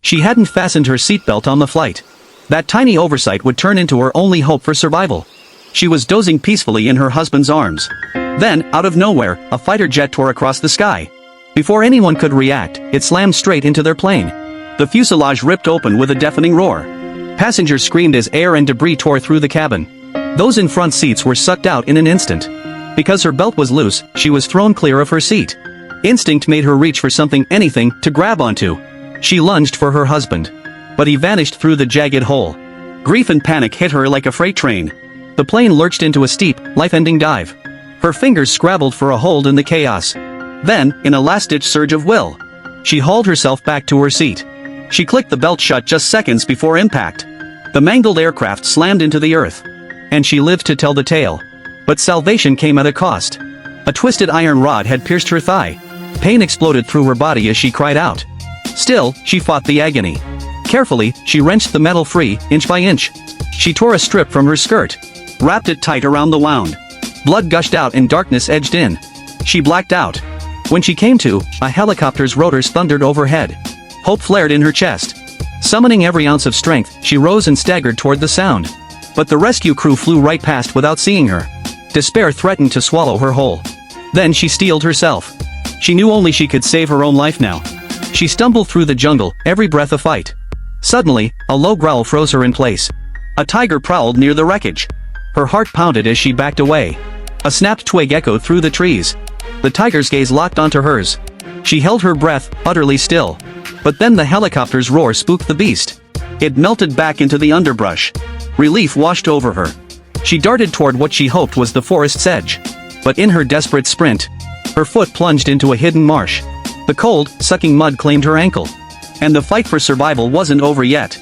She hadn't fastened her seatbelt on the flight. That tiny oversight would turn into her only hope for survival. She was dozing peacefully in her husband's arms. Then, out of nowhere, a fighter jet tore across the sky. Before anyone could react, it slammed straight into their plane. The fuselage ripped open with a deafening roar. Passengers screamed as air and debris tore through the cabin. Those in front seats were sucked out in an instant. Because her belt was loose, she was thrown clear of her seat. Instinct made her reach for something, anything, to grab onto. She lunged for her husband. But he vanished through the jagged hole. Grief and panic hit her like a freight train. The plane lurched into a steep, life-ending dive. Her fingers scrabbled for a hold in the chaos. Then, in a last-ditch surge of will, she hauled herself back to her seat. She clicked the belt shut just seconds before impact. The mangled aircraft slammed into the earth. And she lived to tell the tale. But salvation came at a cost. A twisted iron rod had pierced her thigh. Pain exploded through her body as she cried out. Still, she fought the agony. Carefully, she wrenched the metal free, inch by inch. She tore a strip from her skirt. Wrapped it tight around the wound. Blood gushed out and darkness edged in. She blacked out. When she came to, a helicopter's rotors thundered overhead. Hope flared in her chest. Summoning every ounce of strength, she rose and staggered toward the sound. But the rescue crew flew right past without seeing her. Despair threatened to swallow her whole. Then she steeled herself. She knew only she could save her own life now. She stumbled through the jungle, every breath a fight. Suddenly, a low growl froze her in place. A tiger prowled near the wreckage. Her heart pounded as she backed away. A snapped twig echoed through the trees. The tiger's gaze locked onto hers. She held her breath, utterly still. But then the helicopter's roar spooked the beast. It melted back into the underbrush. Relief washed over her. She darted toward what she hoped was the forest's edge. But in her desperate sprint, her foot plunged into a hidden marsh. The cold, sucking mud claimed her ankle. And the fight for survival wasn't over yet.